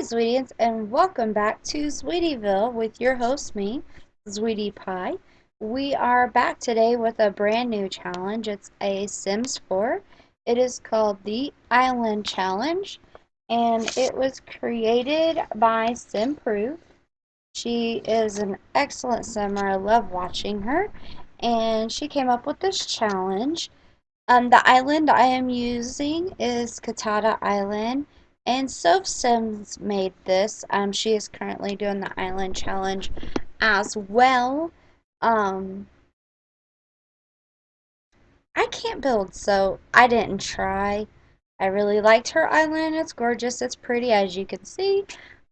Zweetians, and welcome back to Zweetieville with your host, me, Zweetie Pie. We are back today with a brand new challenge. It's a Sims 4. It is called the Island Challenge, and it was created by SimProof. She is an excellent simmer. I love watching her, and she came up with this challenge. The island I am using is Katata Island, and SophSims made this. She is currently doing the island challenge as well. Um, I can't build, so I didn't try. I really liked her island. It's gorgeous. It's pretty, as you can see.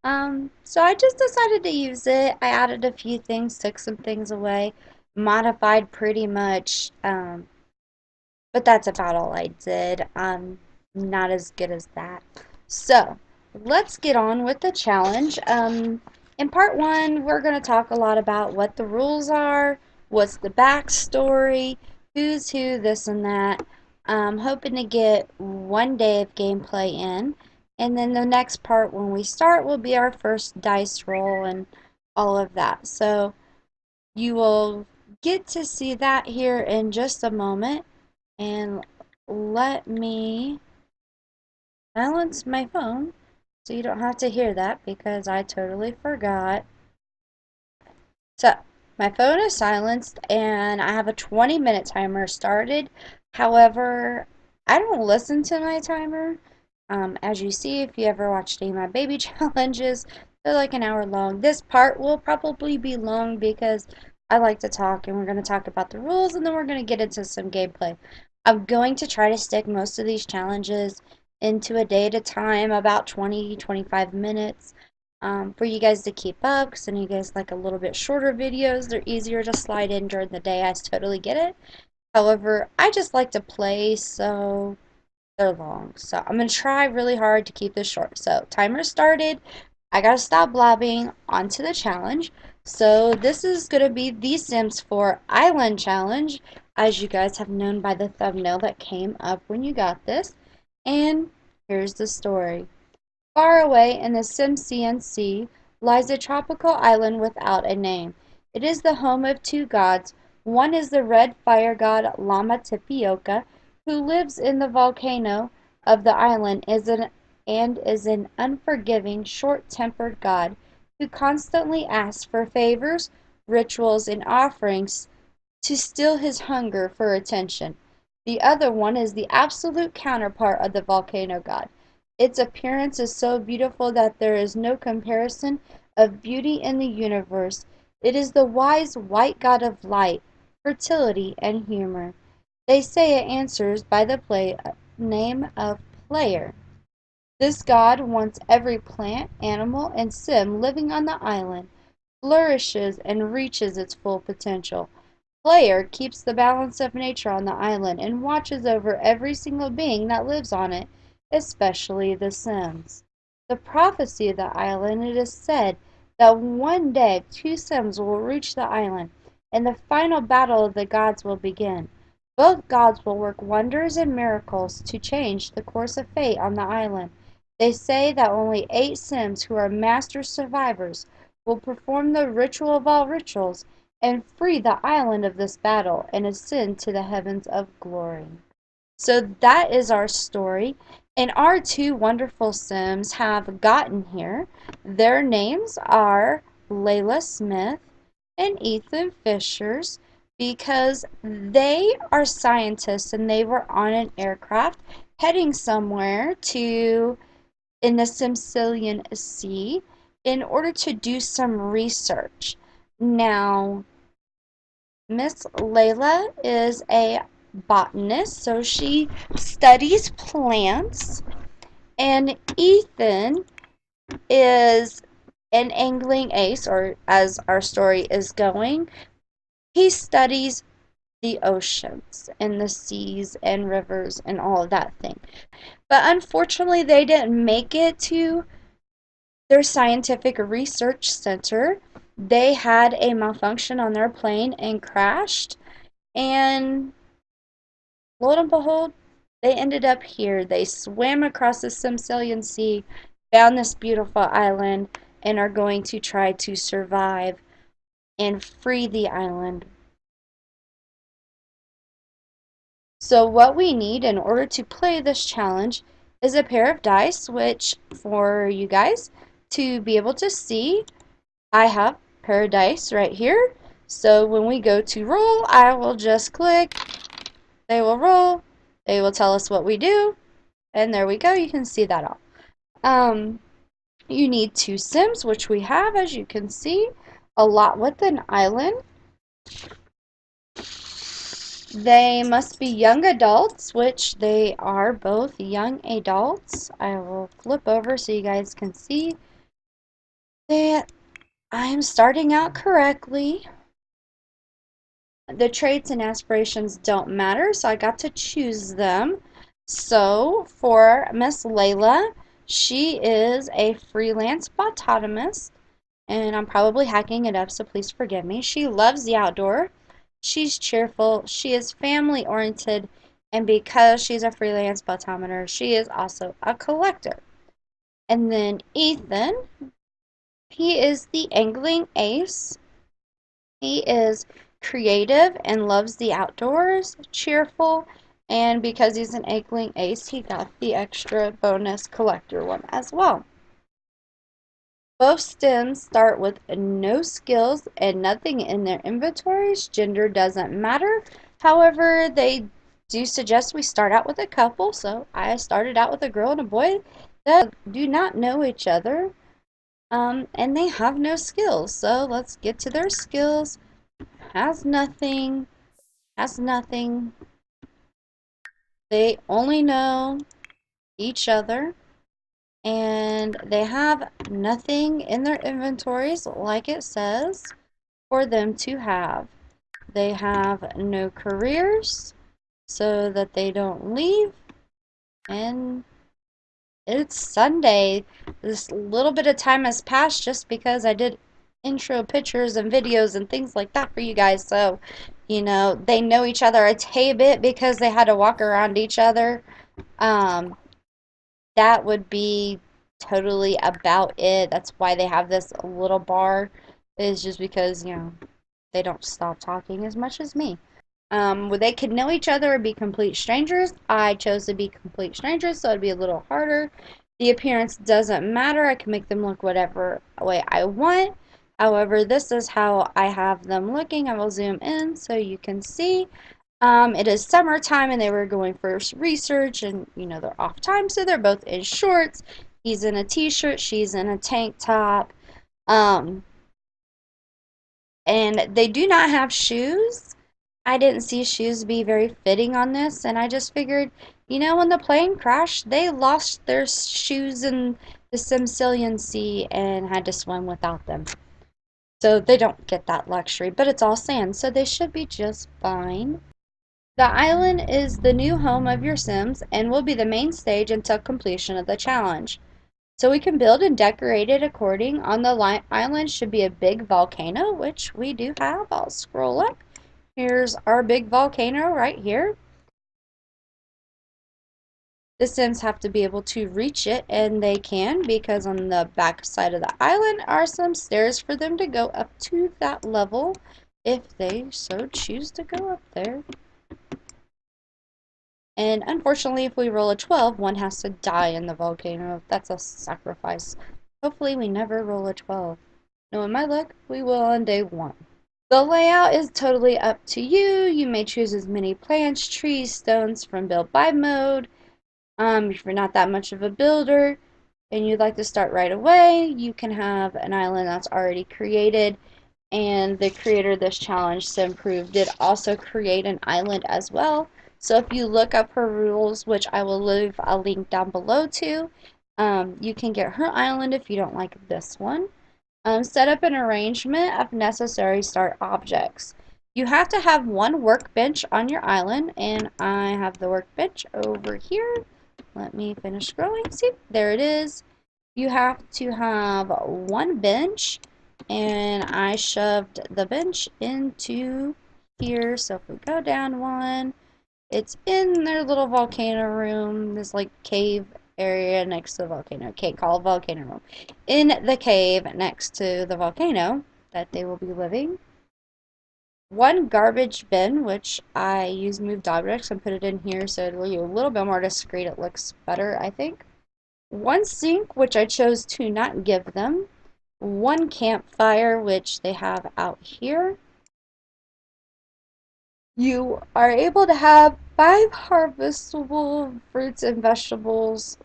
So I just decided to use it. I added a few things, took some things away, modified pretty much. But that's about all I did. Not as good as that. So, let's get on with the challenge. In part one, we're going to talk a lot about what the rules are, what's the backstory, who's who, this and that. Hoping to get one day of gameplay in. And then the next part when we start will be our first dice roll and all of that. So, you will get to see that here in just a moment. And let me silence my phone so you don't have to hear that because I totally forgot. So, my phone is silenced and I have a 20-minute timer started. However, I don't listen to my timer. As you see, if you ever watched any of my baby challenges, they're like an hour long. This part will probably be long because I like to talk, and we're going to talk about the rules, and then we're going to get into some gameplay. I'm going to try to stick most of these challenges into a day at a time, about 20-25 minutes, for you guys to keep up, because then you guys like a little bit shorter videos. They're easier to slide in during the day. I totally get it. However, I just like to play, so they're long. So I'm going to try really hard to keep this short. So timer started. I got to stop blabbing. Onto the challenge. So this is going to be the Sims 4 Island Challenge, as you guys have known by the thumbnail that came up when you got this. And here's the story. Far away in the Simsian Sea lies a tropical island without a name. It is the home of two gods. One is the red fire god Lama Tapioca, who lives in the volcano of the island and is an unforgiving, short-tempered god who constantly asks for favors, rituals, and offerings to still his hunger for attention. The other one is the absolute counterpart of the volcano god. Its appearance is so beautiful that there is no comparison of beauty in the universe. It is the wise white god of light, fertility, and humor. They say it answers by the name of Player. This god wants every plant, animal, and sim living on the island flourishes and reaches its full potential. Player keeps the balance of nature on the island and watches over every single being that lives on it, especially the Sims. The prophecy of the island, it is said that one day two Sims will reach the island and the final battle of the gods will begin. Both gods will work wonders and miracles to change the course of fate on the island. They say that only 8 Sims who are master survivors will perform the ritual of all rituals and free the island of this battle and ascend to the heavens of glory. So that is our story. And our two wonderful Sims have gotten here. Their names are Layla Smith and Ethan Fishers because they are scientists and they were on an aircraft heading somewhere in the Simsilian Sea in order to do some research. Now, Miss Layla is a botanist, so she studies plants, and Ethan is an angling ace, or as our story is going, he studies the oceans and the seas and rivers and all of that thing. But unfortunately, they didn't make it to their scientific research center. They had a malfunction on their plane and crashed, and lo and behold, they ended up here. They swam across the Simsilian Sea, found this beautiful island and are going to try to survive and free the island. So what we need in order to play this challenge is a pair of dice, which for you guys to be able to see, I have a pair of dice right here. So when we go to roll, I will just click, they will roll, they will tell us what we do, and there we go, you can see that all. You need 2 Sims, which we have, as you can see, a lot with an island. They must be young adults, which they are both young adults. I will flip over so you guys can see that I'm starting out correctly. The traits and aspirations don't matter, so I got to choose them. So for Miss Layla, she is a freelance botanist, and I'm probably hacking it up, so please forgive me. She loves the outdoor. She's cheerful. She is family oriented, and because she's a freelance botometer, she is also a collector. And then Ethan, he is the angling ace. He is creative and loves the outdoors, cheerful, and because he's an angling ace, he got the extra bonus collector one as well. Both stems start with no skills and nothing in their inventories. Gender doesn't matter. However, they do suggest we start out with a couple, so I started out with a girl and a boy that do not know each other, and they have no skills. So let's get to their skills. Has nothing, has nothing. They only know each other. And they have nothing in their inventories, like it says, for them to have. They have no careers, so that they don't leave. And it's Sunday. This little bit of time has passed just because I did intro pictures and videos and things like that for you guys. So, you know, they know each other a tay bit because they had to walk around each other. That would be totally about it. That's why they have this little bar, is just because, you know, they don't stop talking as much as me. Where they could know each other or be complete strangers. I chose to be complete strangers, so it'd be a little harder. The appearance doesn't matter. I can make them look whatever way I want. However, this is how I have them looking. I will zoom in so you can see. It is summertime and they were going for research and, you know, they're off time, so they're both in shorts. He's in a t-shirt, she's in a tank top. And they do not have shoes. I didn't see shoes be very fitting on this, and I just figured, you know, when the plane crashed, they lost their shoes in the Simsilian Sea and had to swim without them. So they don't get that luxury, but it's all sand, so they should be just fine. The island is the new home of your Sims and will be the main stage until completion of the challenge. So we can build and decorate it according. On the island should be a big volcano, which we do have. I'll scroll up. Here's our big volcano right here. The Sims have to be able to reach it, and they can, because on the back side of the island are some stairs for them to go up to that level if they so choose to go up there. And unfortunately, if we roll a 12, one has to die in the volcano. That's a sacrifice. Hopefully we never roll a 12. Knowing my luck, we will on day 1. The layout is totally up to you. You may choose as many plants, trees, stones from build by mode. If you're not that much of a builder and you'd like to start right away, you can have an island that's already created. And the creator of this challenge, SimProve, did also create an island as well. So if you look up her rules, which I will leave a link down below to, you can get her island if you don't like this one. Set up an arrangement of necessary start objects. You have to have one workbench on your island, and I have the workbench over here. Let me finish scrolling. See, there it is. You have to have one bench, and I shoved the bench into here. So if we go down one, it's in their little volcano room, this like cave area next to the volcano. Can't call it volcano room. In the cave next to the volcano that they will be living. One garbage bin, which I use moved objects and put it in here so it'll be a little bit more discreet. It looks better, I think. One sink, which I chose to not give them. One campfire, which they have out here. You are able to have 5 harvestable fruits and vegetables,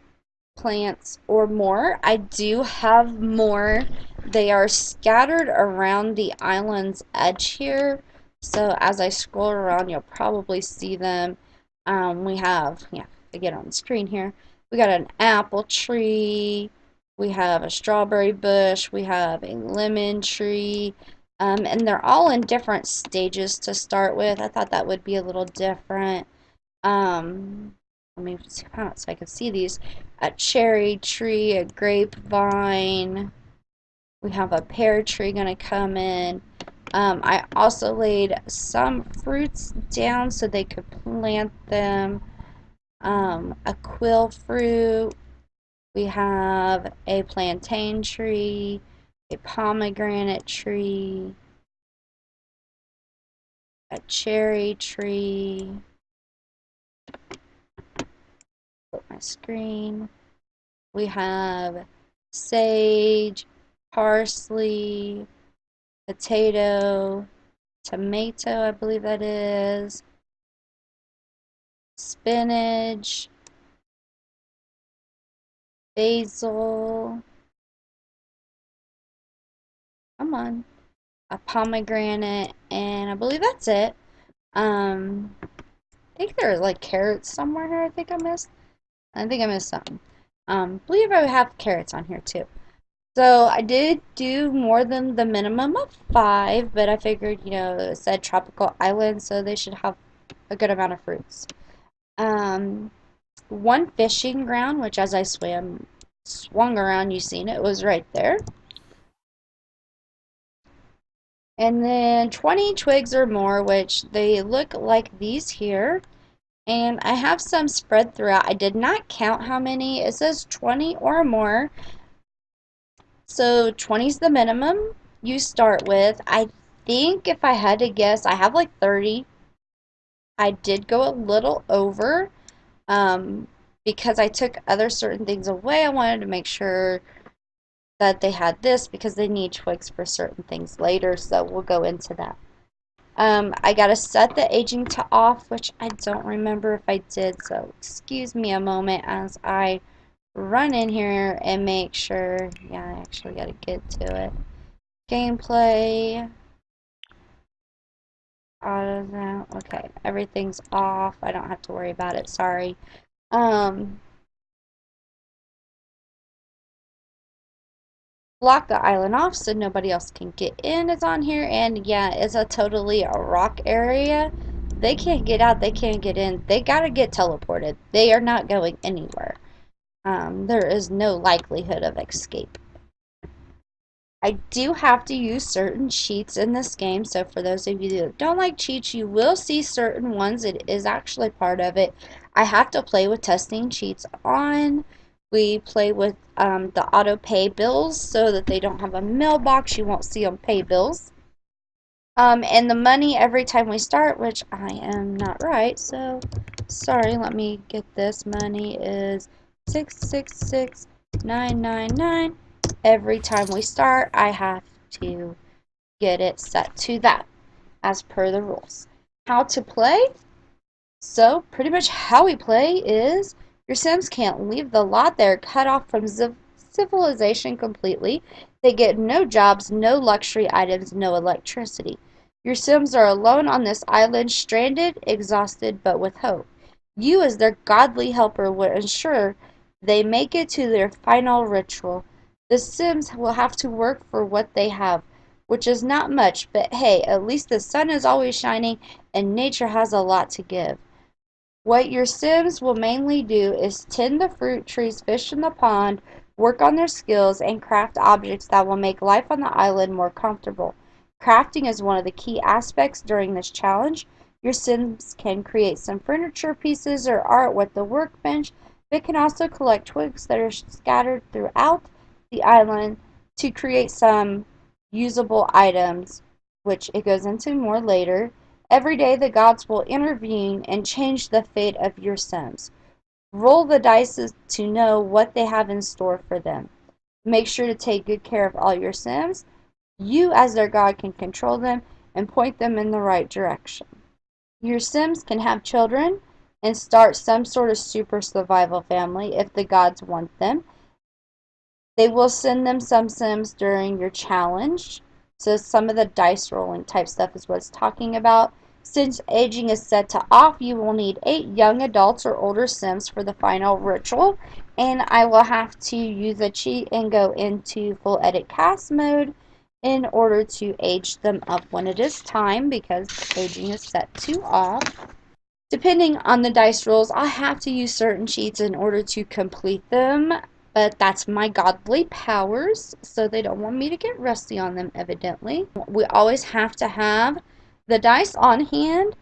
plants, or more. I do have more. They are scattered around the island's edge here. So as I scroll around, you'll probably see them. We have, yeah, I get on the screen here. We got an apple tree. We have a strawberry bush. We have a lemon tree. And they're all in different stages to start with. I thought that would be a little different. Let me zoom out so I can see these. A cherry tree, a grapevine. We have a pear tree gonna come in. I also laid some fruits down so they could plant them. A quill fruit. We have a plantain tree, a pomegranate tree, a cherry tree. Flip my screen. We have sage, parsley, potato, tomato, I believe that is, spinach, basil, come on, a pomegranate, and I believe that's it. I think there's like carrots somewhere here. I think I missed something. I believe I have carrots on here too. So I did do more than the minimum of 5, but I figured, it said tropical island, so they should have a good amount of fruits. Um, One fishing ground, which as I swung around, you seen it was right there. And then 20 twigs or more, which they look like these here. And I have some spread throughout. I did not count how many. It says 20 or more. So 20 is the minimum you start with. I think if I had to guess, I have like 30. I did go a little over because I took other certain things away. I wanted to make sure that they had this because they need twigs for certain things later. So we'll go into that. I got to set the aging to off, which I don't remember if I did. So excuse me a moment as I run in here and make sure. Yeah, I actually got to get to it. Gameplay. Auto. Okay, everything's off. I don't have to worry about it. Sorry. Um, Block the island off so nobody else can get in. It's on here, and yeah, it's a rock area. They can't get out. They can't get in. They gotta get teleported. They are not going anywhere. There is no likelihood of escape. I do have to use certain cheats in this game, so for those of you that don't like cheats, you will see certain ones. It is actually part of it. I have to play with testing cheats on. We play with the auto pay bills so that they don't have a mailbox. You won't see them pay bills. And the money every time we start, which I am not right, so sorry, let me get this. Money is 666,999. Every time we start, I have to get it set to that as per the rules. How to play? So, pretty much how we play is your Sims can't leave the lot. They're cut off from civilization completely. They get no jobs, no luxury items, no electricity. Your Sims are alone on this island, stranded, exhausted, but with hope. You, as their godly helper, will ensure they make it to their final ritual. The Sims will have to work for what they have, which is not much, but hey, at least the sun is always shining and nature has a lot to give. What your Sims will mainly do is tend the fruit trees, fish in the pond, work on their skills, and craft objects that will make life on the island more comfortable. Crafting is one of the key aspects during this challenge. Your Sims can create some furniture pieces or art with the workbench It can also collect twigs that are scattered throughout the island to create some usable items, which it goes into more later. Every day, the gods will intervene and change the fate of your Sims. Roll the dice to know what they have in store for them. Make sure to take good care of all your Sims. You, as their god, can control them and point them in the right direction. Your Sims can have children and start some sort of super survival family if the gods want them. They will send them some Sims during your challenge. So some of the dice rolling type stuff is what it's talking about. Since aging is set to off, you will need 8 young adults or older Sims for the final ritual. And I will have to use a cheat and go into full edit cast mode in order to age them up when it is time because aging is set to off. Depending on the dice rolls, I'll have to use certain cheats in order to complete them, but that's my godly powers, so they don't want me to get rusty on them, evidently. We always have to have the dice on hand,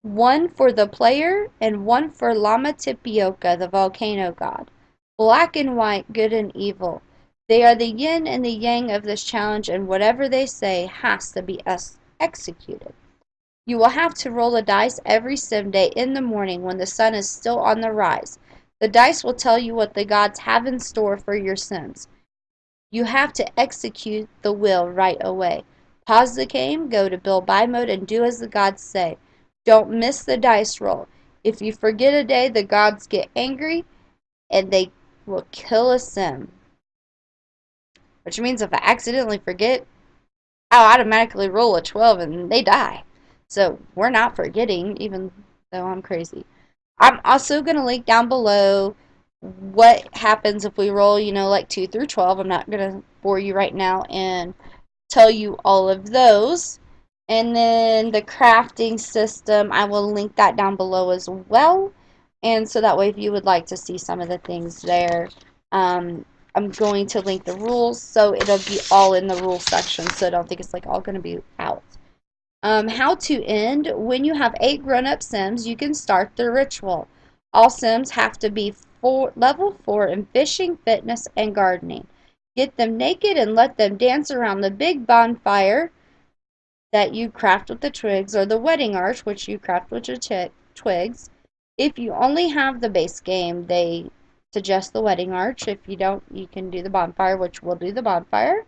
one for the player and one for Lama Tapioca, the volcano god. Black and white, good and evil. They are the yin and the yang of this challenge, and whatever they say has to be executed. You will have to roll a dice every sim day in the morning when the sun is still on the rise. The dice will tell you what the gods have in store for your sims. You have to execute the will right away. Pause the game, go to build by mode, and do as the gods say. Don't miss the dice roll. If you forget a day, the gods get angry and they will kill a sim. Which means if I accidentally forget, I'll automatically roll a 12 and they die. So we're not forgetting, even though I'm crazy. I'm also going to link down below what happens if we roll, like 2 through 12. I'm not going to bore you right now and tell you all of those. And then the crafting system, I will link that down below as well. And so that way if you would like to see some of the things there, I'm going to link the rules, so it'll be all in the rules section, so I don't think it's like all going to be out. How to end. When you have 8 grown-up Sims, you can start the ritual. All Sims have to be level 4 in fishing, fitness, and gardening. Get them naked and let them dance around the big bonfire that you craft with the twigs, or the wedding arch, which you craft with your twigs. If you only have the base game, they suggest the wedding arch. If you don't, you can do the bonfire, which we'll do the bonfire.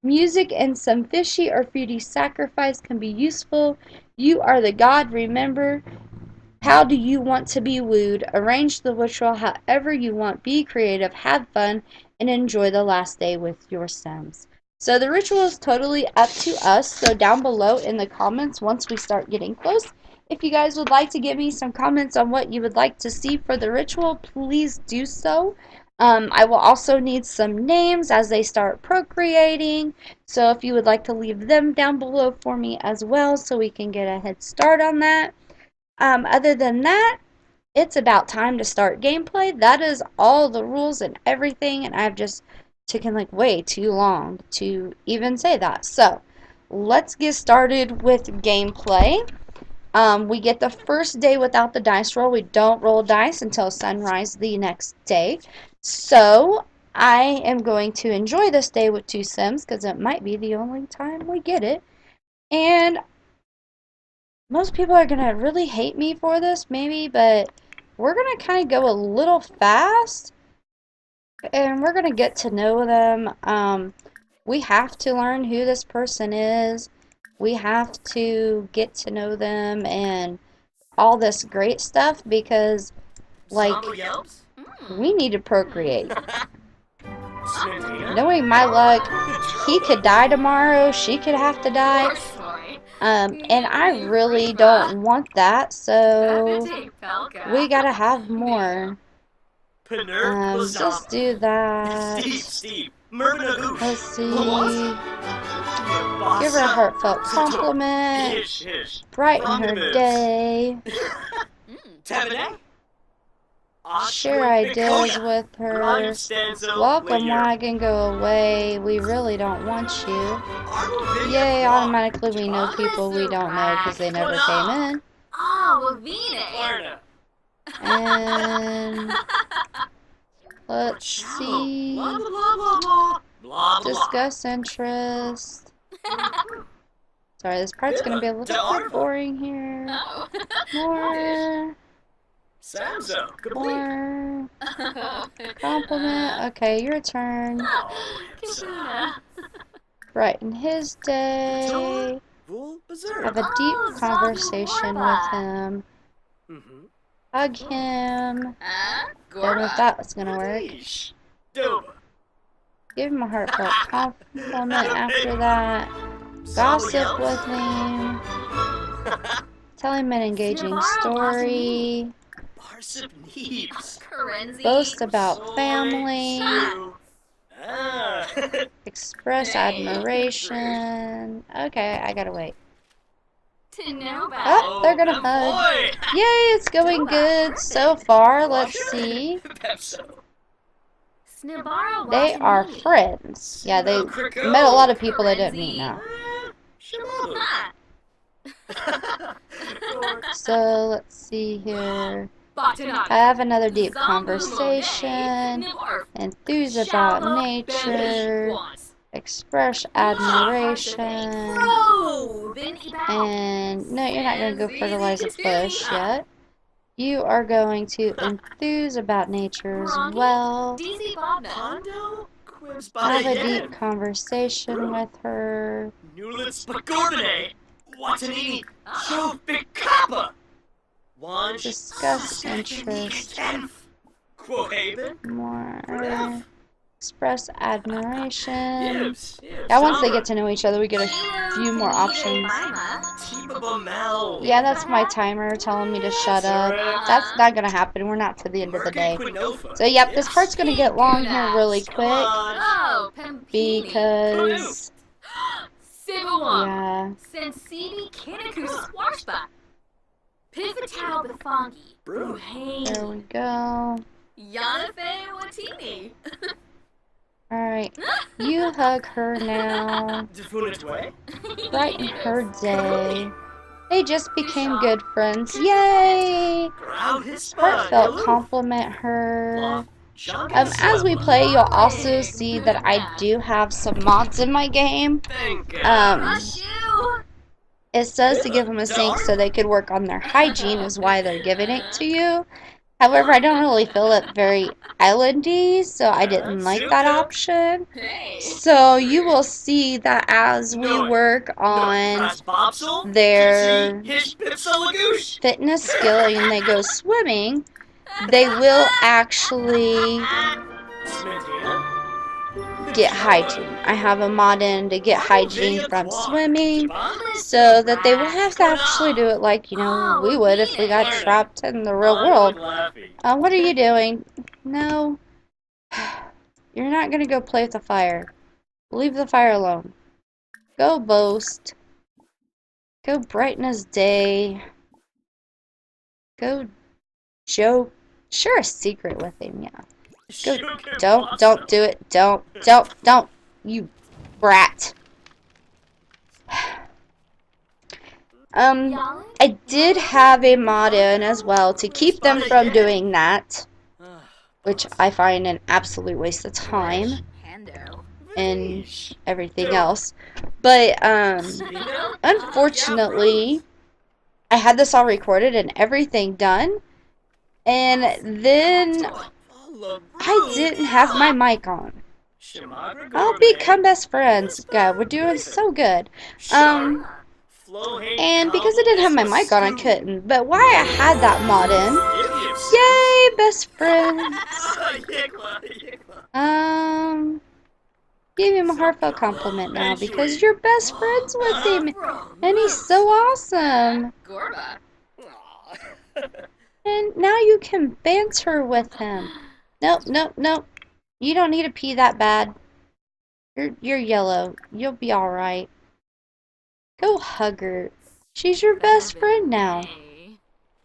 Music and some fishy or fruity sacrifice can be useful. You are the god, remember. How do you want to be wooed? Arrange the ritual however you want. Be creative, have fun, and enjoy the last day with your Sims. So the ritual is totally up to us. So down below in the comments, once we start getting close, if you guys would like to give me some comments on what you would like to see for the ritual, please do so. I will also need some names as they start procreating. So if you would like to leave them down below for me as well so we can get a head start on that. Other than that, it's about time to start gameplay. That is all the rules and everything, and I've just taken like way too long to even say that. So let's get started with gameplay. We get the first day without the dice roll. We don't roll dice until sunrise the next day. So I am going to enjoy this day with 2 Sims because it might be the only time we get it. And most people are going to really hate me for this, maybe, but we're going to kind of go a little fast. And we're going to get to know them. We have to learn who this person is. We have to get to know them and all this great stuff because, like, we need to procreate. Knowing my luck, he could die tomorrow, she could have to die. And I really don't want that, so we gotta have more. Just do that. Let's see. Give her a heartfelt compliment. Brighten her day. Share ideas with her. Welcome wagon, go away. We really don't want you. Yay, automatically we know people we don't know because they never came in. And Let's see. Blah, blah, blah, blah, blah. Blah, blah. Discuss interest. Sorry, this part's gonna be a little bit boring here. Oh. More. Samzo, complete. More. Compliment. Okay, your turn. Oh, it's, Brighten his day. Bull Berserk. Have a deep conversation with him. Hug him. Don't know if that's gonna work. Doba. Give him a heartfelt compliment after that. Gossip with him. Tell him an engaging story. Barsip Neebs. Boast about family. Ah. Express admiration. Okay, I gotta wait. To know about. Oh, they're gonna hug. Boy. Yay, it's going good so far. Let's see. Pepso. They are friends. Yeah, they met a lot of people they didn't meet now. So, let's see here. Have another deep conversation. Enthuse about nature. Express admiration. And no, you're not going to go fertilize a bush yet. You are going to enthuse about nature as well. Have a deep conversation with her. Discuss interest. More. Express admiration. Yeah, once they get to know each other, we get a few more options. Yeah, that's my timer telling me to shut up. That's not gonna happen. We're not to the end of the day. So, yep, this part's gonna get long here really quick. Because... yeah. There we go. Alright, you hug her now. Brighten her day. They just became good friends. Yay! Heartfelt compliment her. As we play, you'll also see that I do have some mods in my game. It says to give them a sink so they could work on their hygiene is why they're giving it to you. However, I don't really feel it very islandy, so I didn't like that option. So you will see that as we work on their fitness skill and they go swimming, they will actually get hygiene. I have a mod in to get hygiene from swimming so that they will have to actually do it like, you know, we would if we got trapped in the real world. What are you doing? No. You're not going to go play with the fire. Leave the fire alone. Go boast. Go brighten his day. Go joke. Share a secret with him, yeah. Go. Don't do it. Don't, you brat. I did have a mod in as well to keep them from doing that, which I find an absolute waste of time and everything else. But, unfortunately, I had this all recorded and everything done, and then I didn't have my mic on. I'll become best friends. God, we're doing so good. And because I didn't have my mic on, I couldn't. But why I had that mod in? Yay, best friends. Give him a heartfelt compliment now because you're best friends with him. And he's so awesome. And now you can banter with him. Nope. You don't need to pee that bad. You're yellow. You'll be alright. Go hug her. She's your best friend now.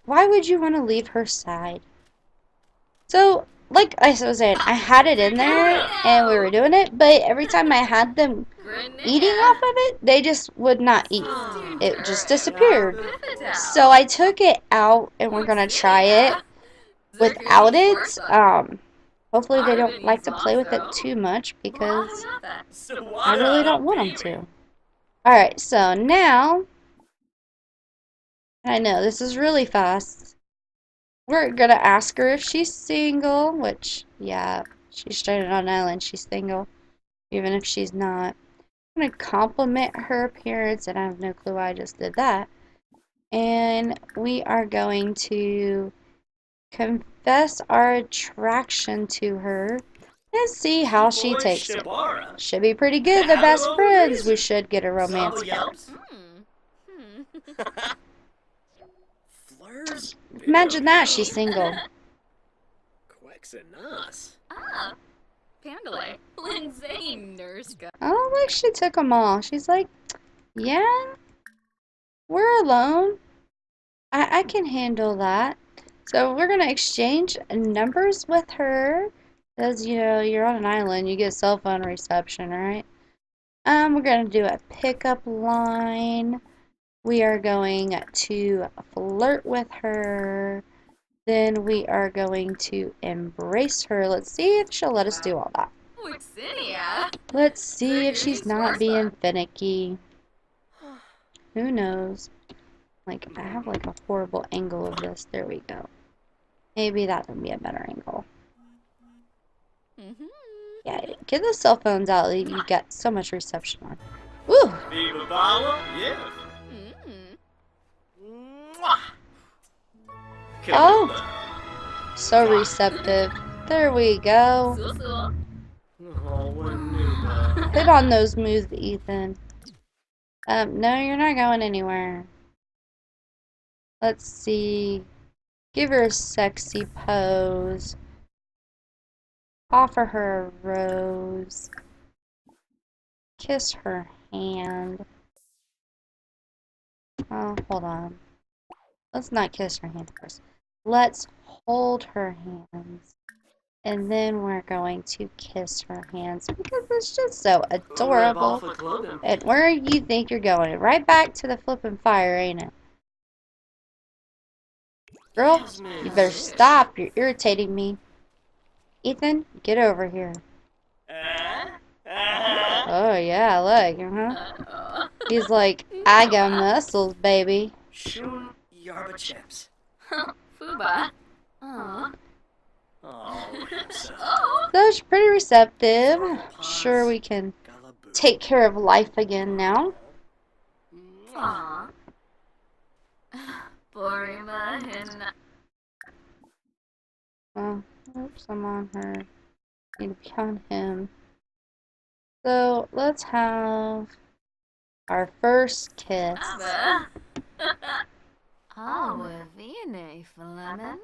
Why would you want to leave her side? So, like I was saying, I had it in there and we were doing it, but every time I had them eating off of it, they just would not eat. It just disappeared. So I took it out and we're gonna try it without it. Hopefully they don't like to play with it too much because I really don't want them to. Alright, so now, I know this is really fast. We're gonna ask her if she's single, which, yeah, she's stranded on an island, she's single, even if she's not. I'm gonna compliment her appearance, and I have no clue why I just did that. And we are going to confess our attraction to her and see how she takes it. Should be pretty good, they're best friends. We should get a romance going. Imagine that, she's single. Oh, look, she took them all. She's like, yeah, we're alone. I can handle that. So we're going to exchange numbers with her. Because, you know, you're on an island, you get cell phone reception, right? We're going to do a pickup line. We are going to flirt with her. Then we are going to embrace her. Let's see if she'll let us do all that. Let's see if she's not being finicky. Who knows? Like, I have like a horrible angle of this. There we go. Maybe that would be a better angle. Yeah, get those cell phones out that you get so much reception on. Woo! Oh, so receptive. There we go. Hit on those moves, Ethan. No, you're not going anywhere. Let's see. Give her a sexy pose. Offer her a rose. Kiss her hand. Oh, hold on. Let's not kiss her hand first. Let's hold her hands. And then we're going to kiss her hands because it's just so adorable. And where do you think you're going? Right back to the flippin' fire, ain't it? Girl, you better stop. You're irritating me. Ethan, get over here. Oh, yeah, look, He's like, I got muscles, baby. Fuba. Oh. So she's pretty receptive. Sure, we can take care of life again now. Aw. Borima and Oh, oops, I'm on her. Need to be on him. So let's have our first kiss. Oh, viene, Fleming.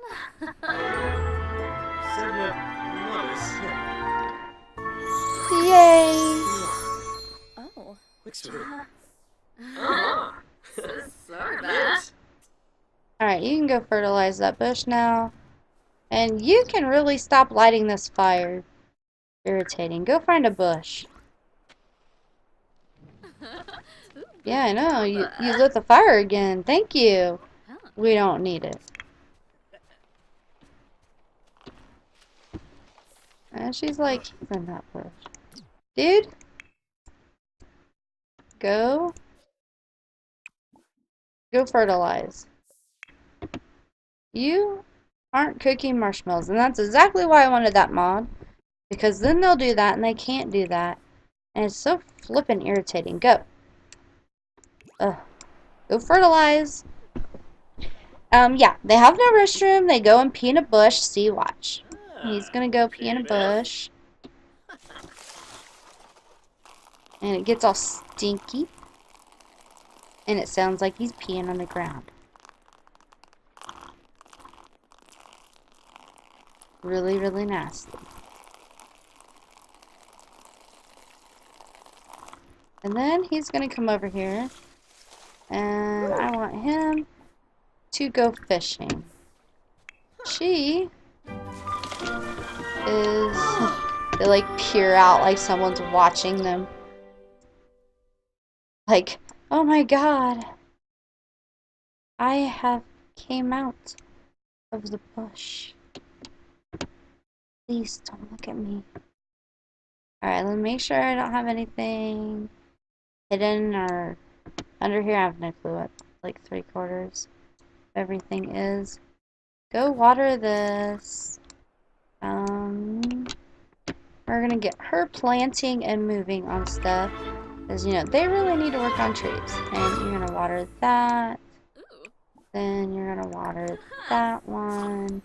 Yay! Oh. Alright, you can go fertilize that bush now. And you can really stop lighting this fire. Irritating. Go find a bush. Yeah, I know. You lit the fire again. Thank you. We don't need it. And she's like, he's in that bush. Dude? Go fertilize. You aren't cooking marshmallows. And that's exactly why I wanted that mod. Because then they'll do that and they can't do that. And it's so flippin' irritating. Go. Ugh. Go fertilize. Yeah, they have no restroom. They go and pee in a bush. See, watch. He's gonna go pee in a bush. And it gets all stinky. And it sounds like he's peeing on the ground. Really, really nasty. And then he's gonna come over here. And I want him to go fishing. She is... They like peer out like someone's watching them. Like, oh my god. I have came out of the bush. Please don't look at me. Alright, let me make sure I don't have anything hidden or under here. I have no clue what like 3/4 everything is. Go water this. We're gonna get her planting and moving on stuff. Because, you know, they really need to work on trees. And you're gonna water that. Ooh. Then you're gonna water that one.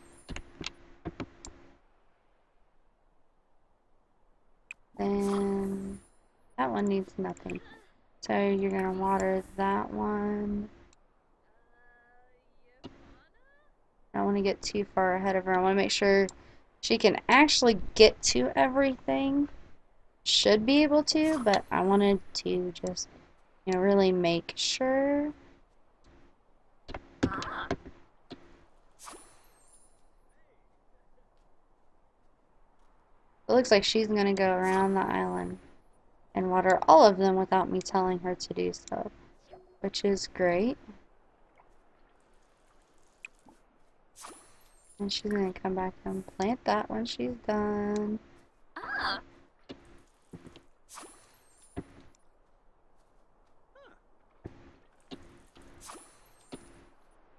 Then that one needs nothing. So you're gonna water that one. I don't want to get too far ahead of her. I want to make sure she can actually get to everything. Should be able to, but I wanted to just, you know, really make sure. Ah. It looks like she's gonna go around the island and water all of them without me telling her to do so, which is great. And she's gonna come back and plant that when she's done. Ah.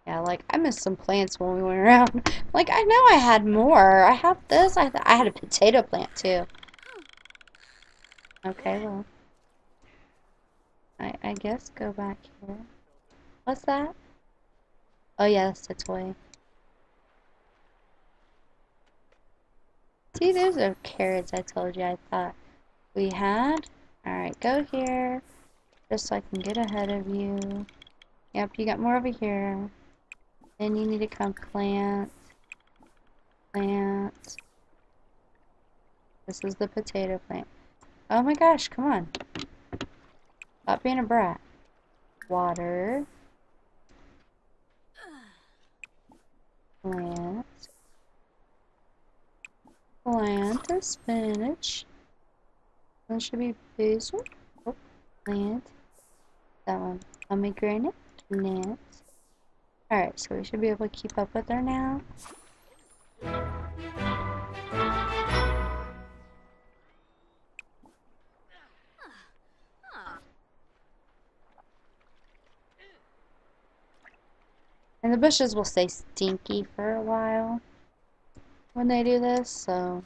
Yeah, like, I missed some plants when we went around. Like, I know I had more. I have this. I had a potato plant, too. Okay, well. I guess go back here. What's that? Oh, yeah, that's the toy. See, those are carrots I told you I thought we had. Alright, go here. Just so I can get ahead of you. Yep, you got more over here. Then you need to come plant. Plant. This is the potato plant. Oh my gosh, come on. Stop being a brat. Water. Plant. Plant the spinach. That should be basil. Oh, plant. That one. Pomegranate. Plant. Alright, so we should be able to keep up with her now. And the bushes will stay stinky for a while when they do this, so.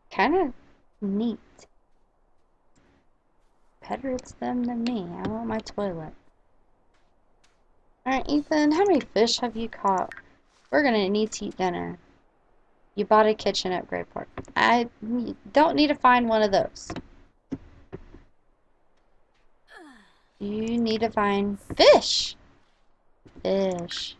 Kind of neat. Better it's them than me. I want my toilet. Alright, Ethan, how many fish have you caught? We're gonna need to eat dinner. You bought a kitchen upgrade part. I don't need to find one of those. You need to find fish. Fish.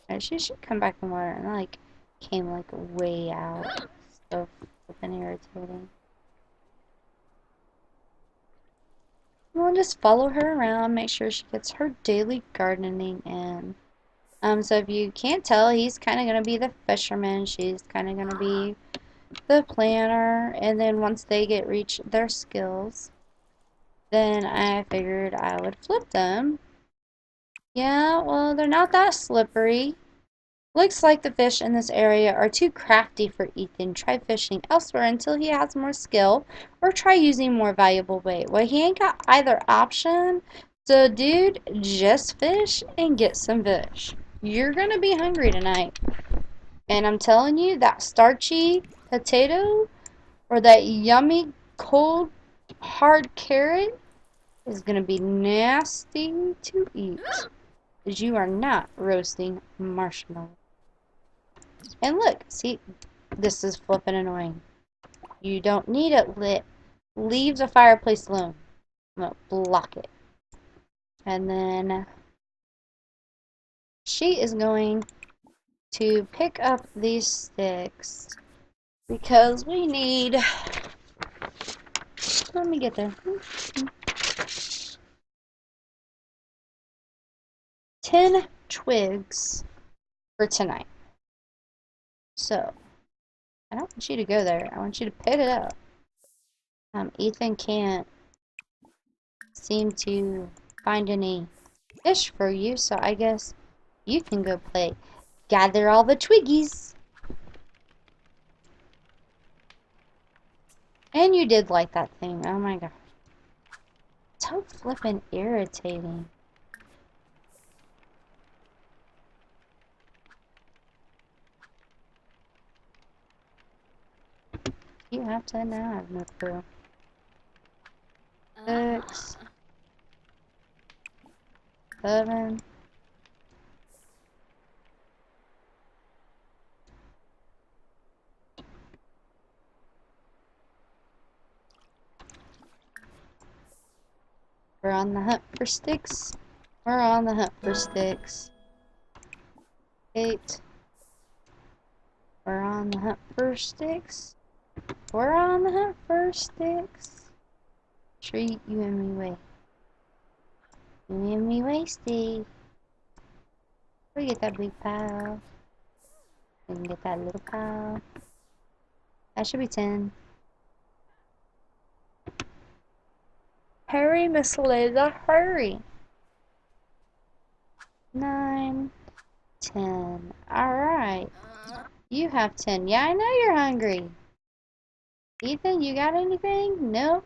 Alright, she should come back in water. And I, like, came, like, way out. So flippin' irritating. We'll just follow her around, make sure she gets her daily gardening in. So if you can't tell, he's kind of going to be the fisherman. She's kind of going to be the planner. And then once they reach their skills, then I figured I would flip them. Yeah, well, they're not that slippery. Looks like the fish in this area are too crafty for Ethan. Try fishing elsewhere until he has more skill, or try using more valuable bait. Well, he ain't got either option. So, dude, just fish and get some fish. You're gonna be hungry tonight. And I'm telling you, that starchy potato or that yummy cold hard carrot is gonna be nasty to eat. Because you are not roasting marshmallows. And look, see, this is flippin' annoying. You don't need it lit. Leave the fireplace alone. I'm gonna block it. And then she is going to pick up these sticks because we need, let me get there, 10 twigs for tonight. So, I don't want you to go there. I want you to pick it up. Ethan can't seem to find any fish for you, so I guess you can go play. Gather all the Twiggies. And you did like that thing. Oh my god. So flippin' irritating. You have to now. I have no clue. 6, 7. We're on the hunt for sticks. We're on the hunt for sticks. 8. We're on the hunt for sticks. We're on the hunt for sticks. Treat you and me way. You and me wasted. We get that big pile. We can get that little pile. That should be 10. Hurry, Miss Liza, hurry. 9, 10. Alright. You have 10. Yeah, I know you're hungry. Ethan, you got anything? Nope.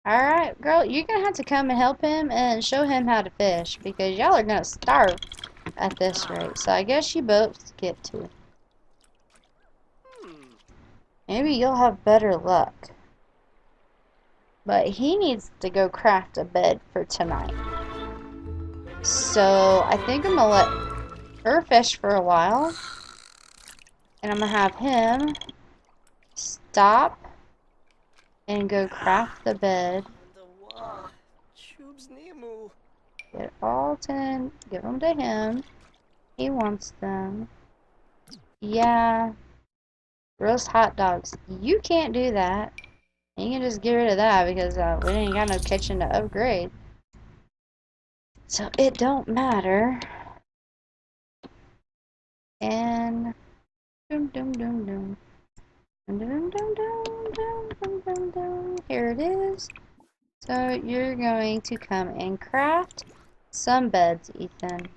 Alright, girl, you're gonna have to come and help him and show him how to fish because y'all are gonna starve at this rate. So I guess you both get to. Maybe you'll have better luck. But he needs to go craft a bed for tonight. So I think I'm gonna let her fish for a while. And I'm gonna have him stop and go craft the bed. Get all 10, give them to him. He wants them. Yeah. Roast hot dogs. You can't do that. You can just get rid of that because we ain't got no kitchen to upgrade. So it don't matter. And dum dum dum dum. Dum dum dum dum dum dum dum dum. Here it is. So you're going to come and craft some beds, Ethan.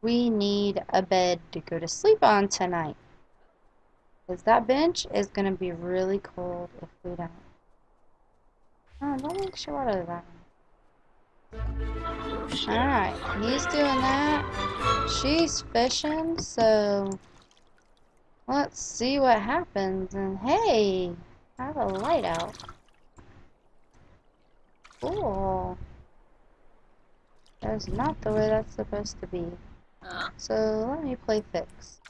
We need a bed to go to sleep on tonight. Because that bench is going to be really cold if we don't. Oh, don't make sure of that. Alright, he's doing that. She's fishing, so let's see what happens. And hey, I have a light out. Cool. That's not the way that's supposed to be. So let me play fix.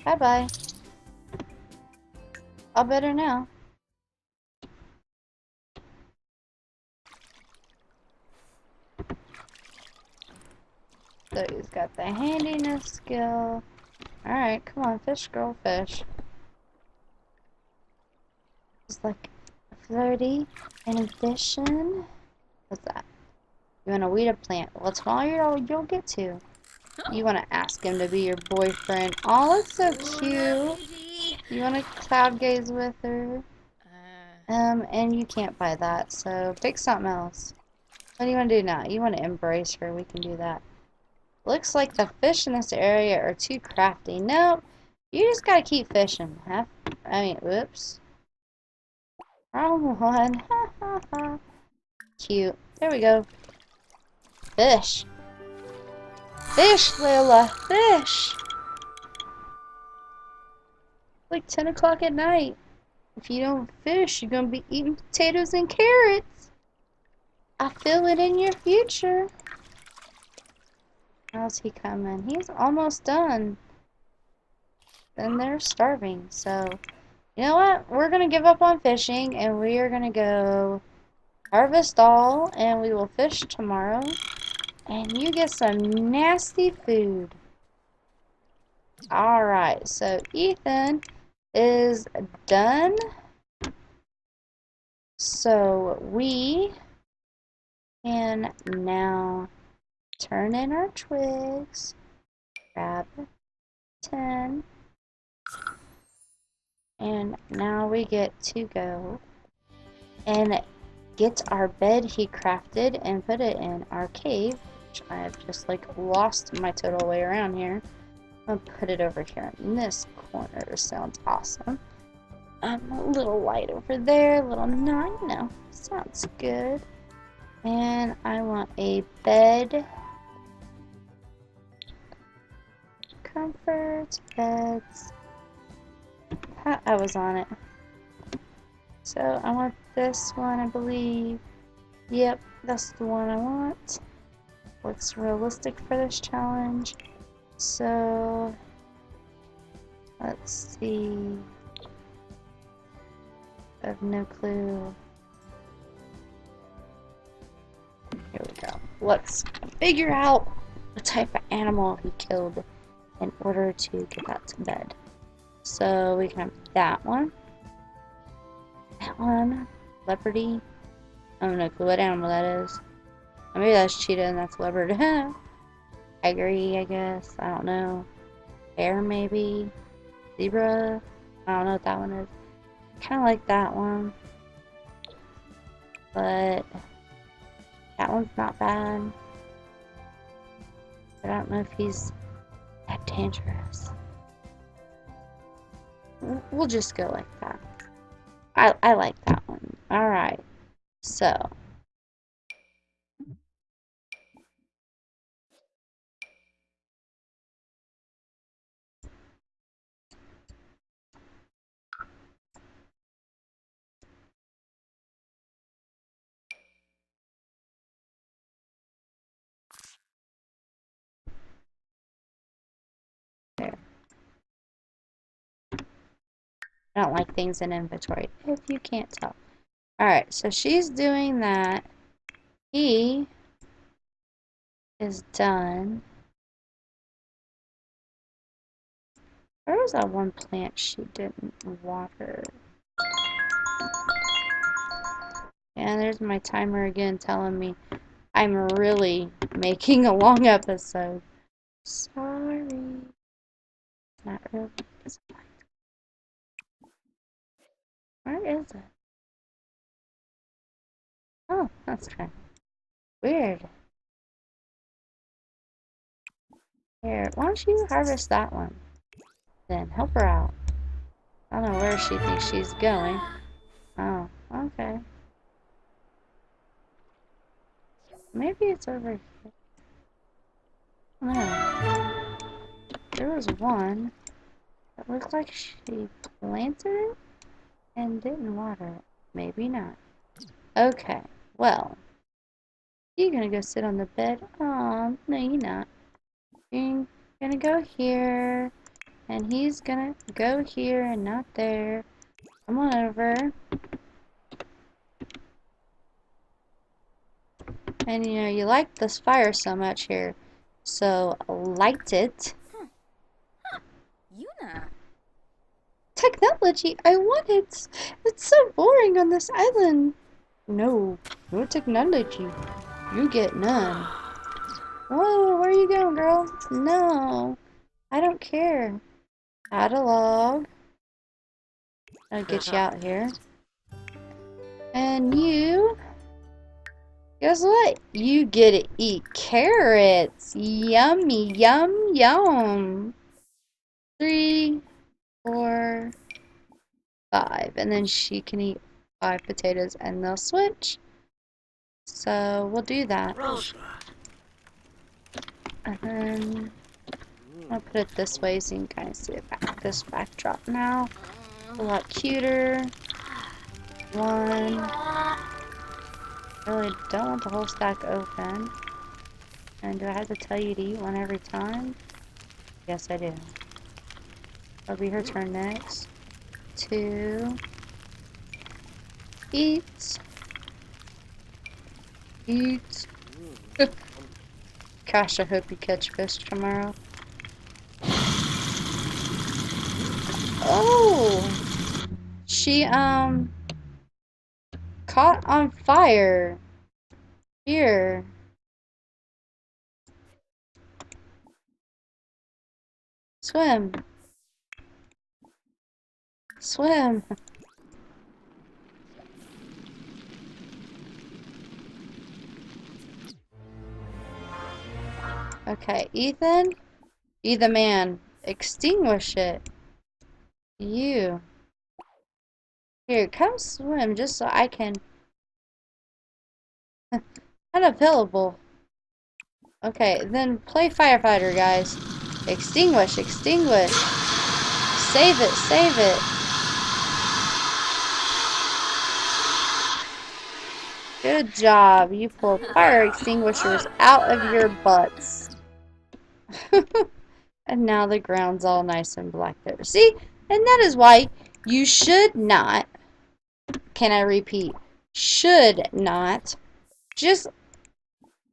Bye-bye. All better now. So he's got the handiness skill. Alright, come on, fish girl, fish. It's like flirty and fishing. What's that? You want to weed a plant? Well, tomorrow you'll get to. You want to ask him to be your boyfriend. Oh, that's so cute. You want to cloud gaze with her? And you can't buy that, so pick something else. What do you want to do now? You want to embrace her? We can do that. Looks like the fish in this area are too crafty. Nope. You just gotta keep fishing. Whoops. Wrong one. Ha ha ha. Cute. There we go. Fish. Fish, Lila. Fish. Like 10 o'clock at night. If you don't fish, you're gonna be eating potatoes and carrots. I feel it in your future. How's he coming? He's almost done. And they're starving, so you know what? We're gonna give up on fishing and we are gonna go harvest all and we will fish tomorrow. And you get some nasty food. Alright, so Ethan is done. So we can now turn in our twigs, grab 10, and now we get to go and get our bed he crafted and put it in our cave, which I have just like lost my total way around here. I'll put it over here in this corner. Sounds awesome. A little light over there, a little not, no, sounds good. And I want a bed. Comforts, beds. I was on it. So I want this one, I believe. Yep, that's the one I want. What's realistic for this challenge? So let's see. I have no clue. Here we go. Let's figure out what type of animal he killed in order to get that to bed. So we can have that one. That one. Leopardy. I don't know what animal that is. Maybe that's cheetah and that's leopard. Tigery, I guess. I don't know. Bear, maybe. Zebra. I don't know what that one is. Kind of like that one. But that one's not bad. I don't know if he's that dangerous. We'll just go like that. I like that one. Alright. So. There. I don't like things in inventory, if you can't tell. Alright, so she's doing that. He is done. Where was that one plant she didn't water? And there's my timer again telling me I'm really making a long episode. Sorry. Not really. Where is it? Oh, that's kind of weird. Here, why don't you harvest that one? Then help her out. I don't know where she thinks she's going. Oh, okay. Maybe it's over here. No. There was one that looked like she planted it and didn't water it. Maybe not. Okay, well. You're gonna go sit on the bed? Oh, no you're not. You're gonna go here. And he's gonna go here and not there. Come on over. And you know, you like this fire so much here. So light it. Yuna. Technology, I want it. It's so boring on this island. No, no technology. You get none. Whoa, where are you going, girl? No, I don't care. Add a log. I'll get you out here. And you, guess what? You get to eat carrots. Yummy, yum, yum. 3, 4, 5. And then she can eat 5 potatoes and they'll switch. So we'll do that. And then I'll put it this way so you can kind of see this backdrop now. A lot cuter. 1. I really don't want the whole stack open. And do I have to tell you to eat one every time? Yes, I do. It'll be her turn next. 2. Eat. Eat. Gosh, I hope you catch fish tomorrow. Oh! She, caught on fire. Here. Swim. Swim. Okay, Ethan, you the man. Extinguish it. You. Here, come swim just so I can. Unavailable. Okay, then play firefighter, guys. Extinguish, extinguish. Save it, save it. Good job. You pulled fire extinguishers out of your butts. And now the ground's all nice and black there. See? And that is why you should not, can I repeat, should not just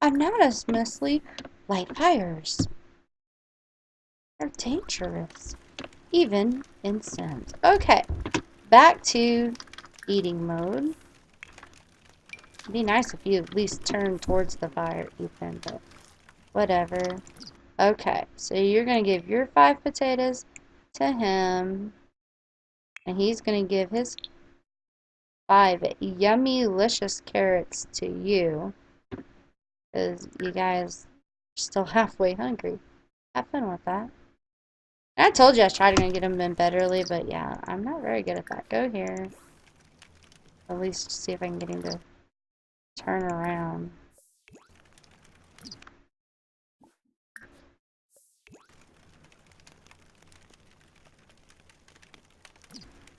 anonymously light fires. They're dangerous. Even in Sims. Okay. Back to eating mode. It'd be nice if you at least turned towards the fire, Ethan, but whatever. Okay, so you're going to give your 5 potatoes to him, and he's going to give his 5 yummy, delicious carrots to you, because you guys are still halfway hungry. Have fun with that. And I told you I was trying to get him in bed early, but yeah, I'm not very good at that. Go here. At least see if I can get him to turn around.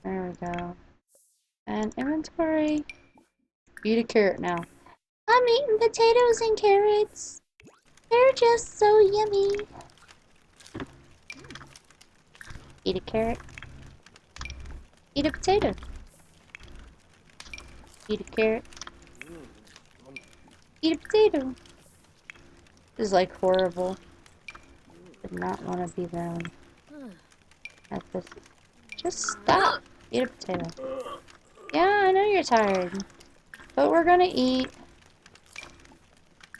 There we go. And inventory. Eat a carrot now. I'm eating potatoes and carrots. They're just so yummy. Eat a carrot. Eat a potato. Eat a carrot. Eat a potato. This is like horrible. Did not want to be them at this. Just stop. Eat a potato. Yeah, I know you're tired. But we're gonna eat.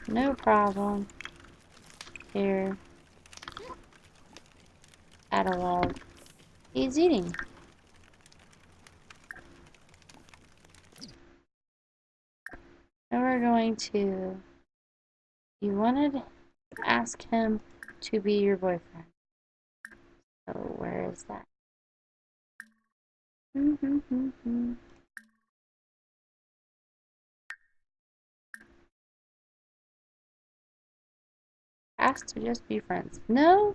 No problem. Here. Add a log. He's eating. And we're going to. You wanted to ask him to be your boyfriend. So where is that? Ask to just be friends. No,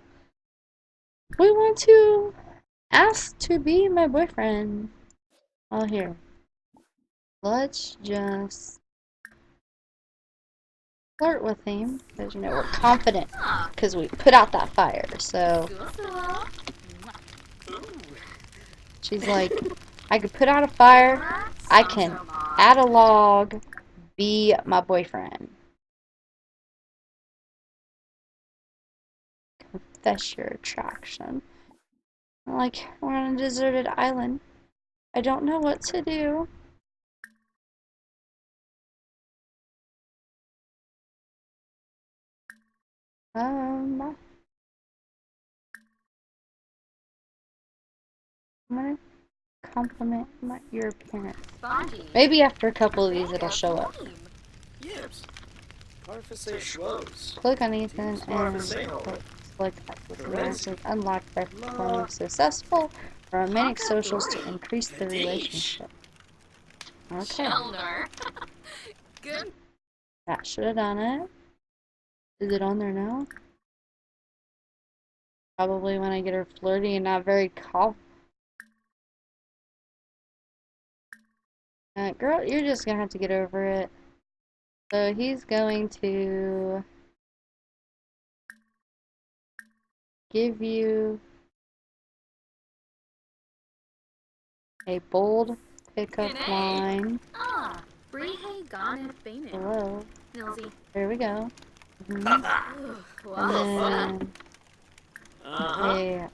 we want to ask to be my boyfriend. Oh, here. Let's just flirt with him, because you know we're confident, because we put out that fire. So she's like, I could put out a fire, I can add a log, be my boyfriend. Confess your attraction. Like, we're on a deserted island. I don't know what to do. I'm gonna compliment your appearance. Maybe after a couple of these it'll show up. Yips. Parfait schwoes. Click on Ethan and select message. Unlock by performing successful romantic socials to increase the relationship. Okay. Good. That should have done it. Is it on there now? Probably when I get her flirty and not very girl, you're just gonna have to get over it. So he's going to give you a bold pickup line. Hello. There we go. And then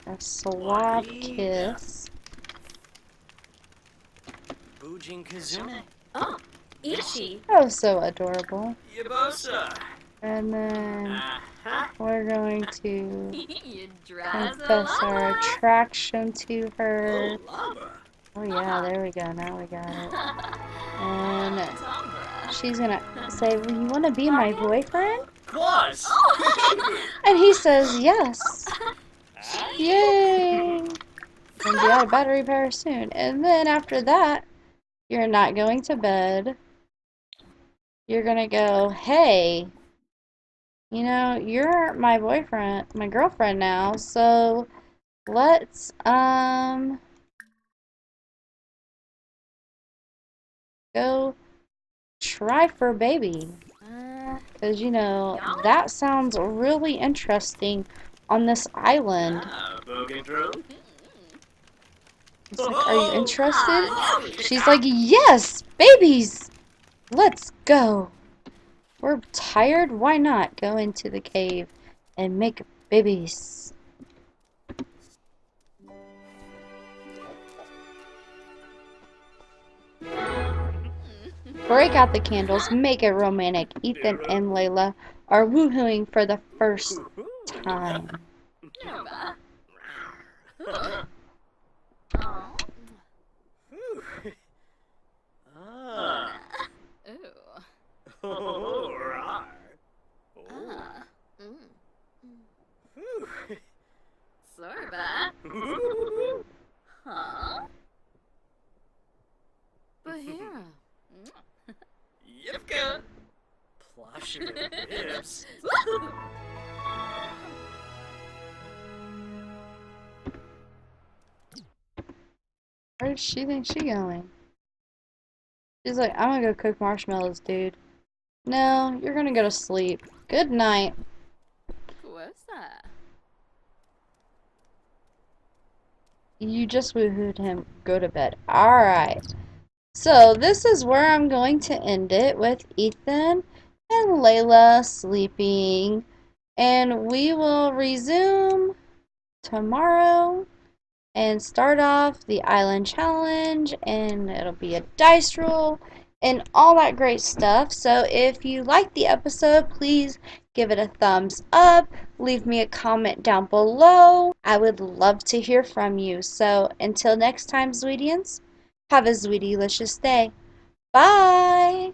a suave kiss. Boojin Kazune. Oh, Ichi. Oh, so adorable. Yabosa. And then we're going to You confess our attraction to her. Oh, lava. Oh yeah, there we go. Now we got it. And she's gonna say, well, you want to be my boyfriend? Plus. And he says yes. Yay! Gonna be out of battery power soon. And then after that, you're not going to bed. You're gonna go, hey, you know, you're my boyfriend, my girlfriend now, so let's, go try for baby. Because, you know, that sounds really interesting on this island. Bogan through. It's like, are you interested? She's like, yes, babies! Let's go. We're tired, why not go into the cave and make babies? Break out the candles, make it romantic. Ethan and Layla are woohooing for the first time. Ah. Oh, rar. Sorba. Huh? Bahira. Yipka. Plush with hips. Where does she think she's going? She's like, I'm gonna go cook marshmallows, dude. No, you're gonna go to sleep. Good night. What's that? You just woohooed him. Go to bed. Alright. So, this is where I'm going to end it with Ethan and Layla sleeping. And we will resume tomorrow and start off the island challenge, and it'll be a dice roll and all that great stuff. So if you liked the episode, please give it a thumbs up, leave me a comment down below. I would love to hear from you. So until next time, Zweetians, have a Zweetielicious day. Bye!